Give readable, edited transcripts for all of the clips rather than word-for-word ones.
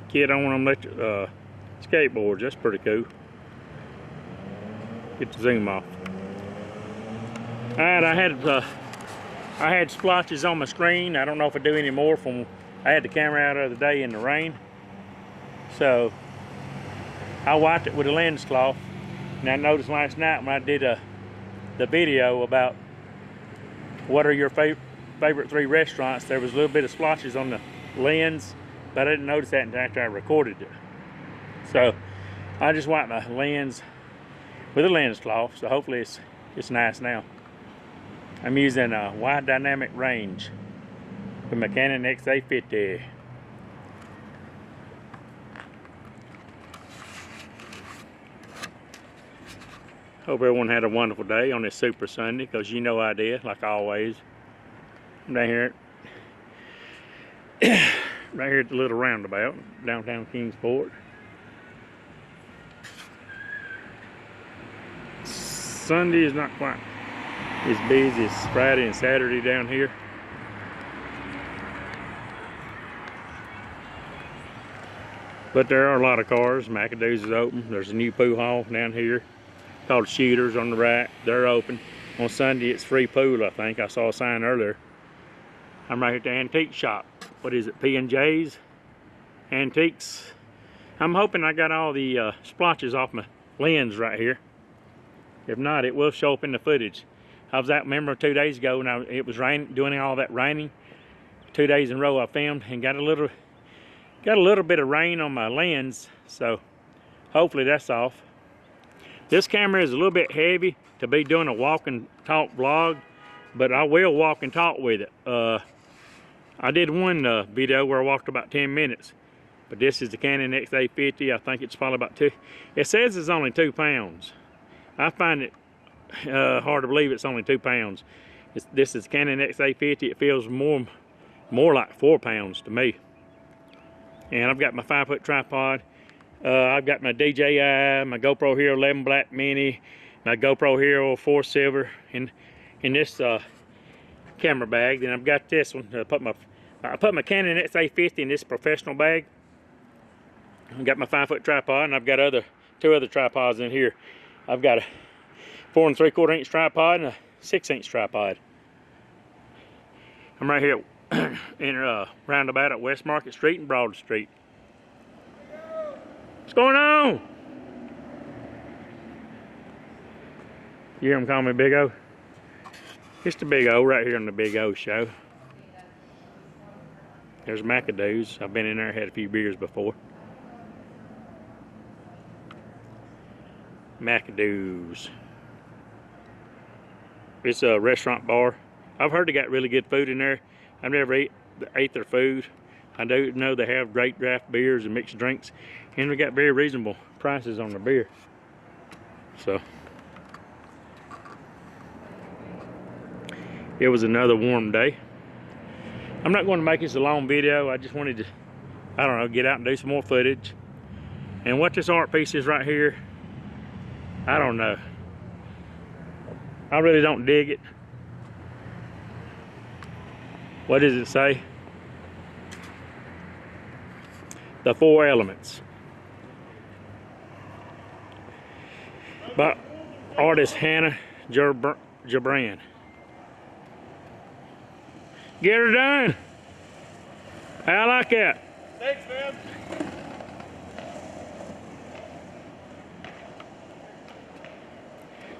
Kid on one of them electric skateboards. That's pretty cool. Get the zoom off. Alright, I had splotches on my screen. I don't know if I do anymore from I had the camera out the other day in the rain. So I wiped it with a lens cloth. And I noticed last night when I did the video about what are your favorite 3 restaurants, there was a little bit of splotches on the lens, but I didn't notice that until after I recorded it. So I just wiped my lens with a lens cloth, so hopefully it's nice now. I'm using a wide dynamic range with my Canon XA50. Hope everyone had a wonderful day on this Super Sunday, because you know I did, like always. I'm down here right here at the little roundabout, downtown Kingsport. Sunday is not quite as busy as Friday and Saturday down here. But there are a lot of cars. McAdoo's is open. There's a new pool hall down here called Shooters on the right. They're open. On Sunday it's free pool, I think. I saw a sign earlier. I'm right here at the antique shop. What is it? P&J's Antiques. I'm hoping I got all the splotches off my lens right here. If not, it will show up in the footage. I was out, remember 2 days ago, and it was raining, doing all that raining. 2 days in a row I filmed and got a little bit of rain on my lens, so hopefully that's off. This camera is a little bit heavy to be doing a walk and talk vlog, but I will walk and talk with it. I did one video where I walked about 10 minutes, but this is the Canon XA50. I think it's probably about 2. It says it's only 2 pounds. I find it hard to believe it's only 2 pounds. This is Canon XA50. It feels more like 4 pounds to me. And I've got my 5-foot tripod. I've got my DJI, my GoPro Hero 11 Black Mini, my GoPro Hero 4 Silver in this camera bag. Then I've got this one. I put my Canon XA50 in this professional bag. I've got my 5-foot tripod, and I've got 2 other tripods in here. I've got a 4 3/4 inch tripod and a 6-inch tripod. I'm right here in a roundabout at West Market Street and Broad Street. What's going on? You hear them call me Big O? It's the Big O right here on the Big O show. There's McAdoo's. I've been in there, had a few beers before. McAdoo's. It's a restaurant bar. I've heard they got really good food in there. I've never ate their food. I do know they have great draft beers and mixed drinks, and they got very reasonable prices on the beer. So it was another warm day. I'm not going to make this a long video. I just wanted to, I don't know, get out and do some more footage. And what this art piece is right here, I don't know. I really don't dig it. What does it say? The 4 Elements. By artist Hannah Jabran. Get her done. I like that. Thanks, man.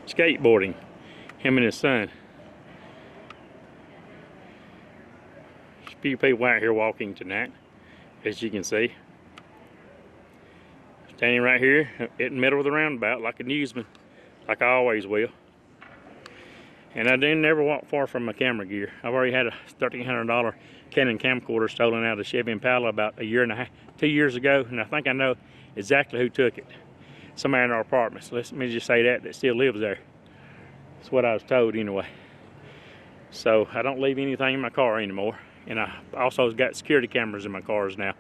Skateboarding. Him and his son. There's a few people out here walking tonight, as you can see. Standing right here in the middle of the roundabout like a newsman, like I always will. And I didn't never walk far from my camera gear. I've already had a $1,300 Canon camcorder stolen out of Chevy Impala about 1.5 years, 2 years ago, and I think I know exactly who took it. Somebody in our apartments. Let me just say that still lives there. That's what I was told anyway. So I don't leave anything in my car anymore. And I also got security cameras in my cars now.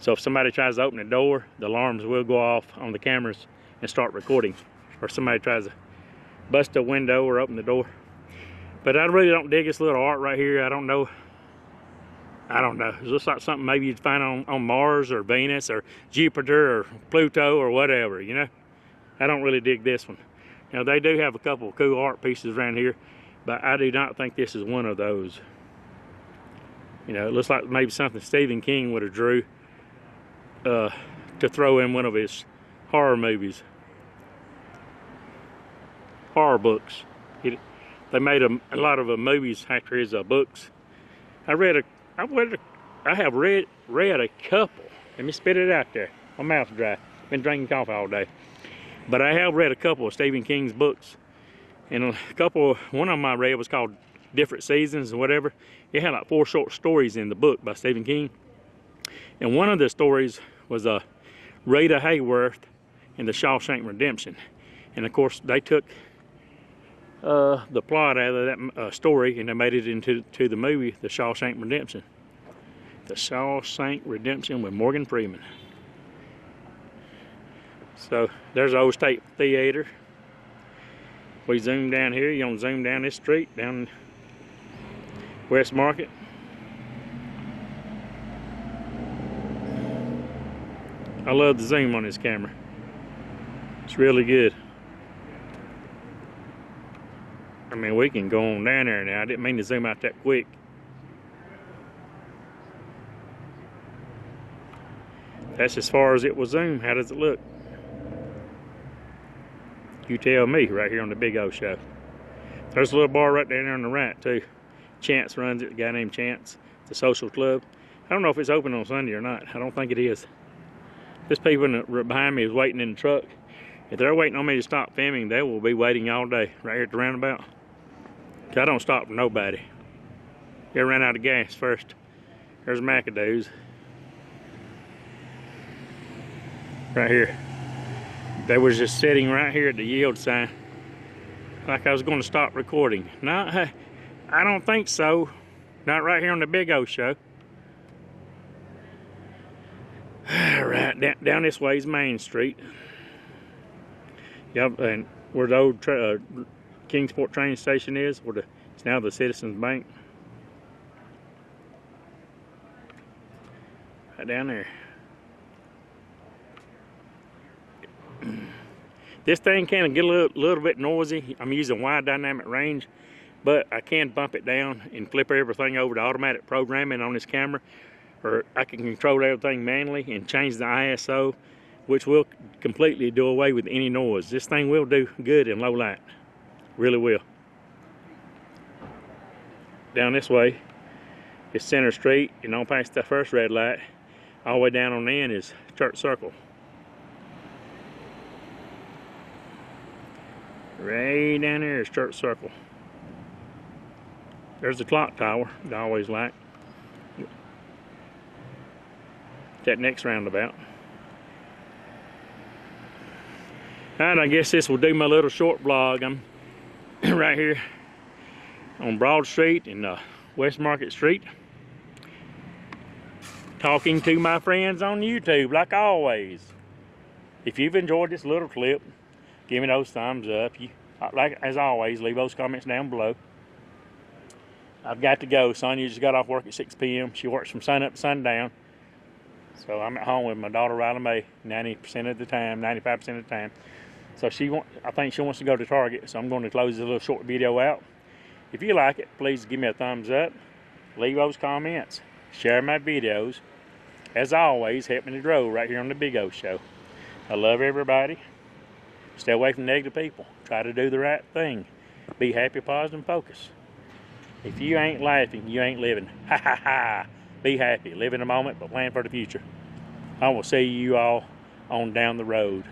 So if somebody tries to open the door, the alarms will go off on the cameras and start recording. Or somebody tries to bust a window or open the door. But I really don't dig this little art right here. I don't know. It looks like something maybe you'd find on Mars or Venus or Jupiter or Pluto or whatever, you know. I don't really dig this one. Now, they do have a couple of cool art pieces around here, but I do not think this is one of those. You know, it looks like maybe something Stephen King would have drew to throw in one of his horror movies. Horror books. They made a lot of movies after his books. I have read a couple. Let me spit it out there. My mouth's dry. Been drinking coffee all day. But I have read a couple of Stephen King's books. And one of them I read was called Different Seasons or whatever. It had like 4 short stories in the book by Stephen King. And one of the stories was Rita Hayworth and the Shawshank Redemption. And of course, they took the plot out of that story and they made it into the movie, The Shawshank Redemption. The Shawshank Redemption with Morgan Freeman. So there's the old State Theater. We zoom down here. You don't zoom down this street, down West Market. I love the zoom on this camera. It's really good. I mean, we can go on down there now. I didn't mean to zoom out that quick. That's as far as it will zoom. How does it look? You tell me right here on the Big O Show. There's a little bar right down there on the right too. Chance runs it, a guy named Chance. It's a social club. I don't know if it's open on Sunday or not. I don't think it is. This people behind me is waiting in the truck. If they're waiting on me to stop filming, they will be waiting all day right here at the roundabout. I don't stop for nobody. They ran out of gas first. There's McAdoo's. Right here. They was just sitting right here at the yield sign. Like I was going to stop recording. No, I don't think so. Not right here on the Big O Show. Right, down this way is Main Street. Yep, and where the old Kingsport train station is, it's now the Citizens Bank. Right down there. This thing can get a little bit noisy. I'm using wide dynamic range, but I can bump it down and flip everything over to automatic programming on this camera, or I can control everything manually and change the ISO, which will completely do away with any noise. This thing will do good in low light. Really will. Down this way is Center Street, and on past the first red light, all the way down on the end is Church Circle. Right down there is Church Circle. There's the clock tower that I always like. That next roundabout. Alright, I guess this will do my little short vlog. I'm right here on Broad Street and West Market Street, talking to my friends on YouTube like always. If you've enjoyed this little clip, give me those thumbs up. Like as always, leave those comments down below. I've got to go. Sonia just got off work at 6 p.m. She works from sun up to sundown. So I'm at home with my daughter Riley Mae 90% of the time, 95% of the time. So I think she wants to go to Target. So I'm going to close this little short video out. If you like it, please give me a thumbs up. Leave those comments. Share my videos. As always, help me to grow right here on the Big O Show. I love everybody. Stay away from negative people. Try to do the right thing. Be happy, positive, and focused. If you ain't laughing, you ain't living. Ha ha ha. Be happy. Live in the moment, but plan for the future. I will see you all on down the road.